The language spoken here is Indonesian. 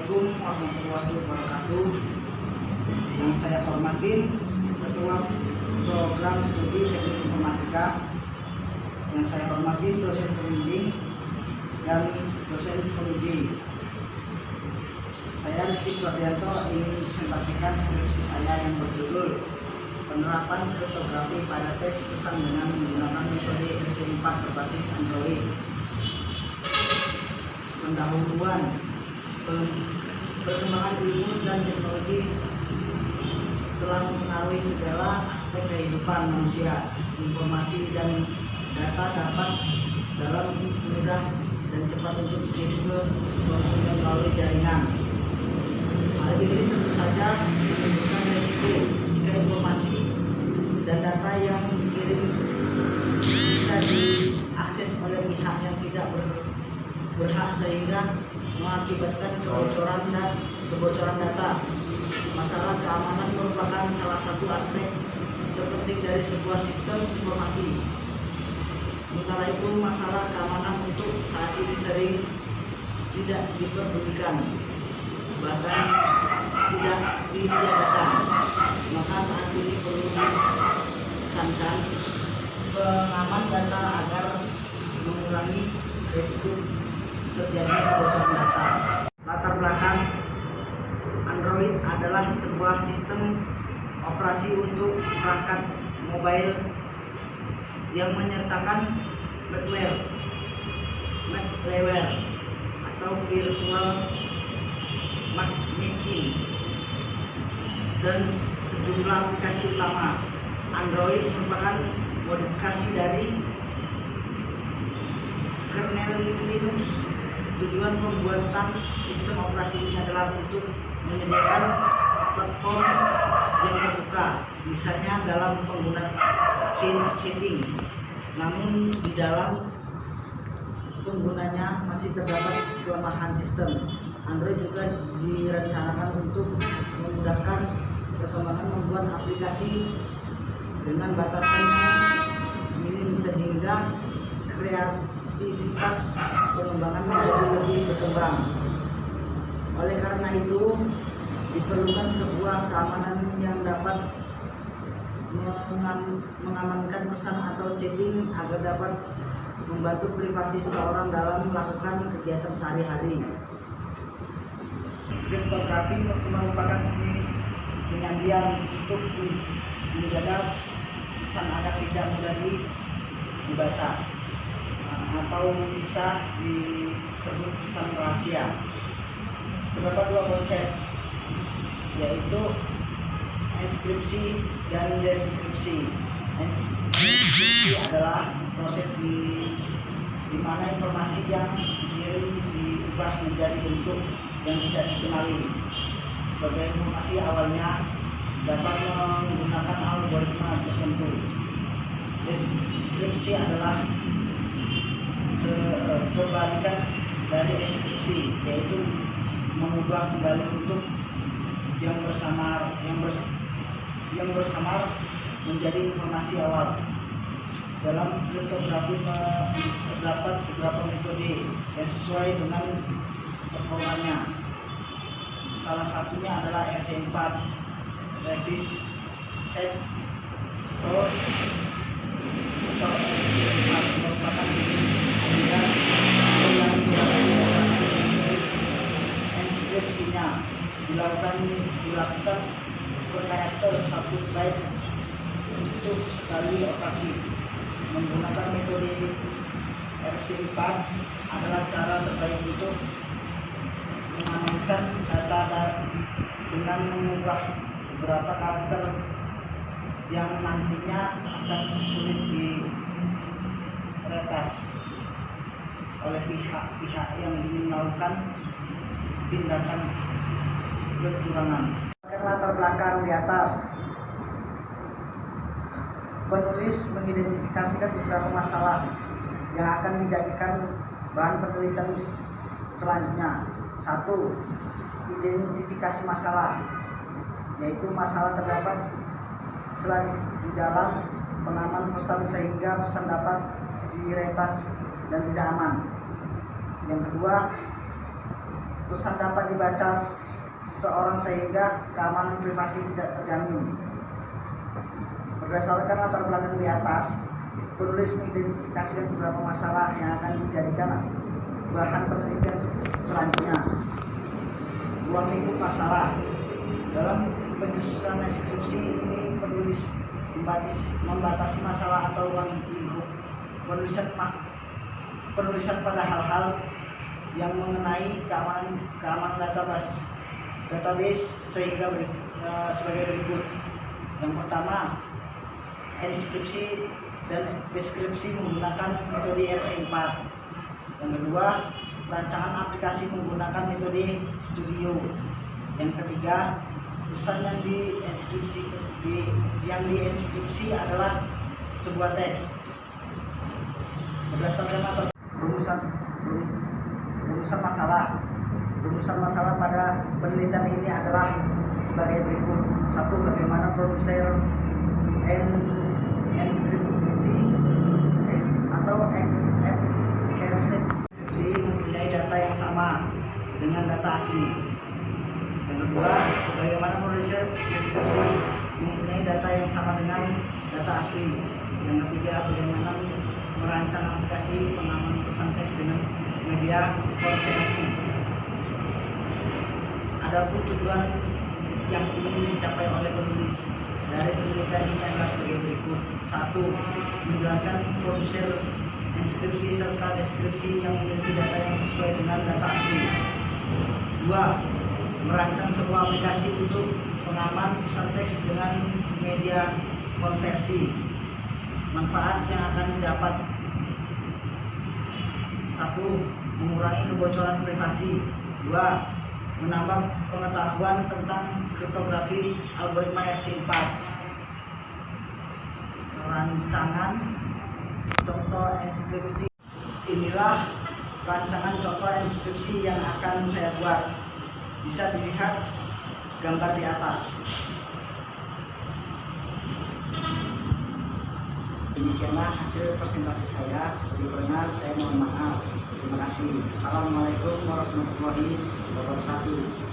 Assalamualaikum warahmatullahi wabarakatuh. Yang saya hormatin Ketua Program Studi Teknik Informatika, yang saya hormati dosen pembimbing dan dosen penguji. Saya Rizky Suwardianto ingin presentasikan skripsi saya yang berjudul Penerapan Kriptografi pada Teks Pesan dengan menggunakan metode RC4 berbasis Android. Pendahuluan. Perkembangan ilmu dan teknologi telah mempengaruhi segala aspek kehidupan manusia. Informasi dan data dapat dalam mudah dan cepat untuk dikirim ke konsumen melalui jaringan. Hal ini tentu saja menimbulkan resiko jika informasi dan data yang dikirim bisa diakses oleh pihak yang tidak berhak sehingga mengakibatkan kebocoran data. Masalah keamanan merupakan salah satu aspek terpenting dari sebuah sistem informasi. Sementara itu, masalah keamanan untuk saat ini sering tidak diperdulikan, bahkan tidak ditiadakan. Maka saat ini perlu ditekankan pengaman data agar mengurangi risiko terjadinya kebocoran data. Latar belakang Android adalah sebuah sistem operasi untuk perangkat mobile yang menyertakan malware atau virtual machine dan sejumlah aplikasi utama. Android merupakan modifikasi dari kernel Linux. Tujuan pembuatan sistem operasi ini adalah untuk menyediakan platform yang terbuka, misalnya dalam penggunaan chatting. Namun di dalam penggunanya masih terdapat kelemahan sistem. Android juga direncanakan untuk memudahkan perkembangan membuat aplikasi dengan batasan minim sehingga kreativitas pengembangan menjadi lebih berkembang. Oleh karena itu, diperlukan sebuah keamanan yang dapat mengamankan pesan atau chatting agar dapat membantu privasi seseorang dalam melakukan kegiatan sehari-hari. Kriptografi merupakan seni penyandian untuk menjaga pesan agar tidak mudah dibaca atau bisa disebut pesan rahasia. Terdapat dua konsep, yaitu enskripsi dan deskripsi. Enskripsi adalah proses di mana informasi yang dikirim diubah menjadi bentuk yang tidak dikenali. Sebagai informasi awalnya dapat menggunakan algoritma tertentu. Deskripsi adalah kebalikan dari enskripsi, yaitu mengubah kembali untuk yang bersamar menjadi informasi awal. Dalam kriptografi terdapat beberapa metode yang sesuai dengan performanya. Salah satunya adalah RC4, Reverse Set Pro atau RC4 merupakan jenis yang enskripsinya dilakukan per karakter 1 byte untuk sekali operasi. Menggunakan metode RC4 adalah cara terbaik untuk mengamankan data dengan mengubah beberapa karakter yang nantinya akan sulit diretas oleh pihak-pihak yang ingin melakukan tindakan kecurangan. Latar belakang di atas, penulis mengidentifikasikan beberapa masalah yang akan dijadikan bahan penelitian selanjutnya. 1. Identifikasi masalah, yaitu masalah terdapat di dalam pengaman pesan sehingga pesan dapat diretas dan tidak aman. Yang kedua, pesan dapat dibaca seseorang sehingga keamanan privasi tidak terjamin. Berdasarkan latar belakang di atas, penulis mengidentifikasi beberapa masalah yang akan dijadikan bahan penelitian selanjutnya. Ruang lingkup masalah. Dalam penyusunan deskripsi ini penulis membatasi masalah atau ruang lingkup penulisan pada hal-hal yang mengenai keamanan database sehingga sebagai berikut. Yang pertama, enskripsi dan deskripsi menggunakan metode RC4. Yang kedua, perancangan aplikasi menggunakan metode Studio. Yang ketiga, pesan yang dienskripsi adalah sebuah teks. Berdasarkan latar rumusan masalah pada penelitian ini adalah sebagai berikut. 1. Bagaimana produser enskripsi atau deskripsi mempunyai data yang sama dengan data asli. Yang kedua, bagaimana produser deskripsi mempunyai data yang sama dengan data asli. Yang ketiga, bagaimana merancang aplikasi pengaman pesan teks dengan media konversi. Adapun tujuan yang ingin dicapai oleh penulis dari penelitian ini adalah sebagai berikut. 1. Menjelaskan produser enskripsi serta deskripsi yang memiliki data yang sesuai dengan data asli. 2. Merancang sebuah aplikasi untuk pengaman pesan teks dengan media konversi. Manfaat yang akan didapat: 1. Mengurangi kebocoran privasi. 2. Menambah pengetahuan tentang kriptografi algoritma RC4. Rancangan contoh enskripsi. Inilah rancangan contoh enskripsi yang akan saya buat. Bisa dilihat gambar di atas. Demikianlah hasil presentasi saya. Kurang saya mohon maaf. Terima kasih. Assalamualaikum warahmatullahi wabarakatuh.